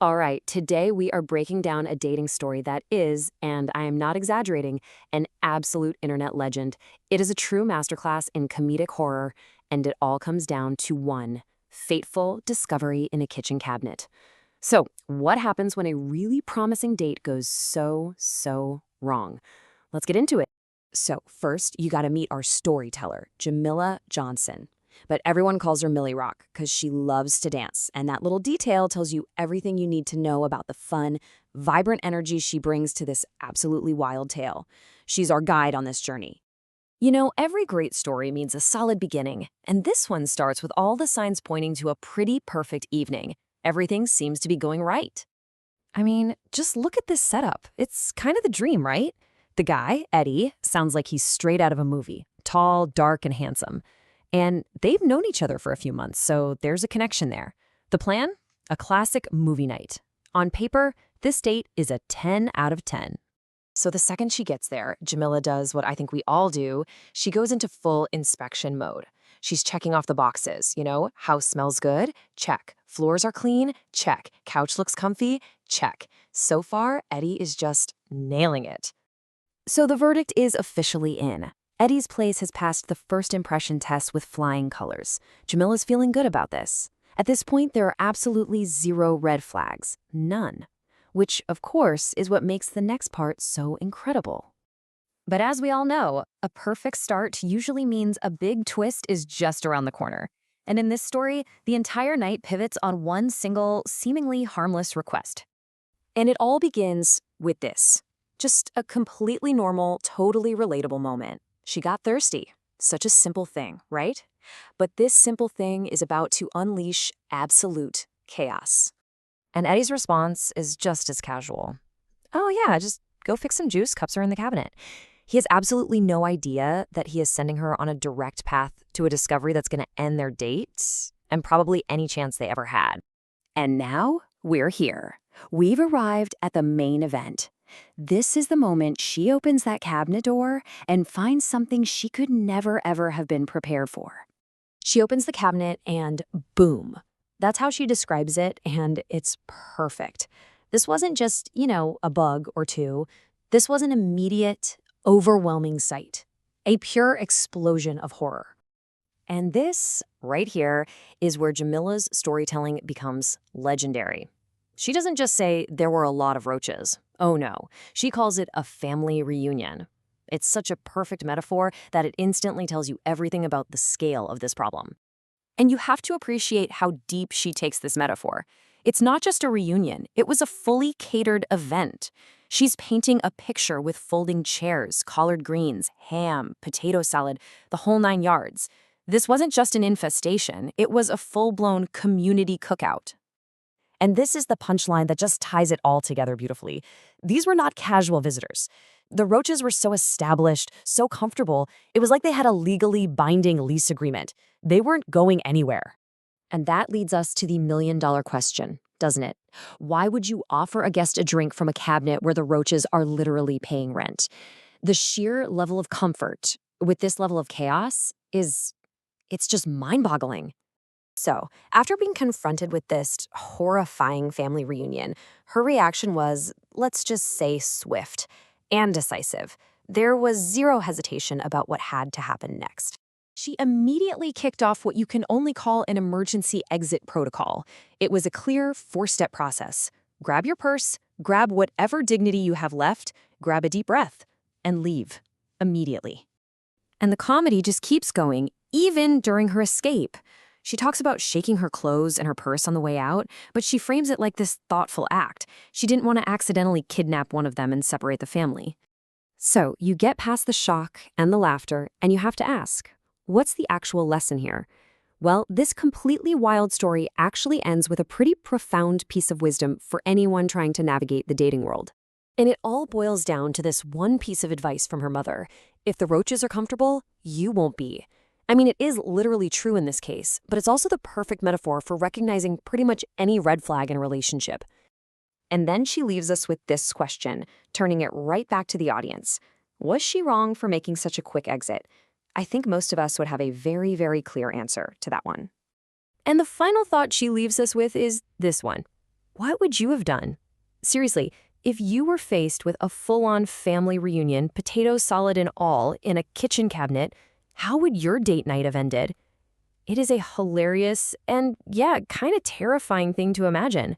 All right, today we are breaking down a dating story that is, and I am not exaggerating, an absolute internet legend. It is a true masterclass in comedic horror, and it all comes down to one fateful discovery in a kitchen cabinet. So, what happens when a really promising date goes so wrong? Let's get into it. So, first, you got to meet our storyteller, Jamila Johnson. But everyone calls her Millie Rock because she loves to dance, and that little detail tells you everything you need to know about the fun, vibrant energy she brings to this absolutely wild tale. She's our guide on this journey. You know, every great story means a solid beginning, and this one starts with all the signs pointing to a pretty perfect evening. Everything seems to be going right. I mean, just look at this setup. It's kind of the dream, right? The guy, Eddie, sounds like he's straight out of a movie. Tall, dark, and handsome. And they've known each other for a few months, so there's a connection there. The plan? A classic movie night. On paper, this date is a 10 out of 10. So the second she gets there, Jamila does what I think we all do. She goes into full inspection mode. She's checking off the boxes, house smells good? Check. Floors are clean? Check. Couch looks comfy? Check. So far, Eddie is just nailing it. So the verdict is officially in. Eddie's place has passed the first impression test with flying colors. Jamila's feeling good about this. At this point, there are absolutely zero red flags. None. Which, of course, is what makes the next part so incredible. But as we all know, a perfect start usually means a big twist is just around the corner. And in this story, the entire night pivots on one single, seemingly harmless request. And it all begins with this. Just a completely normal, totally relatable moment. She got thirsty. Such a simple thing, right? But this simple thing is about to unleash absolute chaos. And Eddie's response is just as casual. Oh yeah, just go fix some juice, cups are in the cabinet. He has absolutely no idea that he is sending her on a direct path to a discovery that's going to end their date and probably any chance they ever had. And now we're here. We've arrived at the main event. This is the moment she opens that cabinet door and finds something she could never ever have been prepared for. She opens the cabinet and boom. That's how she describes it, and it's perfect. This wasn't just, a bug or two. This was an immediate, overwhelming sight. A pure explosion of horror. And this, right here, is where Jamila's storytelling becomes legendary. She doesn't just say there were a lot of roaches. Oh no, she calls it a family reunion. It's such a perfect metaphor that it instantly tells you everything about the scale of this problem. And you have to appreciate how deep she takes this metaphor. It's not just a reunion, it was a fully catered event. She's painting a picture with folding chairs, collard greens, ham, potato salad, the whole 9 yards. This wasn't just an infestation, it was a full-blown community cookout. And this is the punchline that just ties it all together beautifully. These were not casual visitors. The roaches were so established, so comfortable, it was like they had a legally binding lease agreement. They weren't going anywhere. And that leads us to the million-dollar question, doesn't it? Why would you offer a guest a drink from a cabinet where the roaches are literally paying rent? The sheer level of comfort with this level of chaos it's just mind-boggling. So, after being confronted with this horrifying family reunion, her reaction was, let's just say, swift and decisive. There was zero hesitation about what had to happen next. She immediately kicked off what you can only call an emergency exit protocol. It was a clear 4-step process. Grab your purse, grab whatever dignity you have left, grab a deep breath, and leave immediately. And the comedy just keeps going, even during her escape. She talks about shaking her clothes and her purse on the way out, but she frames it like this thoughtful act. She didn't want to accidentally kidnap one of them and separate the family. So you get past the shock and the laughter, and you have to ask, what's the actual lesson here? Well, this completely wild story actually ends with a pretty profound piece of wisdom for anyone trying to navigate the dating world. And it all boils down to this one piece of advice from her mother. If the roaches are comfortable, you won't be. I mean, it is literally true in this case, but it's also the perfect metaphor for recognizing pretty much any red flag in a relationship. And then she leaves us with this question, turning it right back to the audience. Was she wrong for making such a quick exit? I think most of us would have a very clear answer to that one. And the final thought she leaves us with is this one. What would you have done? Seriously, if you were faced with a full-on family reunion, potatoes solid and all, in a kitchen cabinet, how would your date night have ended? It is a hilarious and, yeah, kind of terrifying thing to imagine.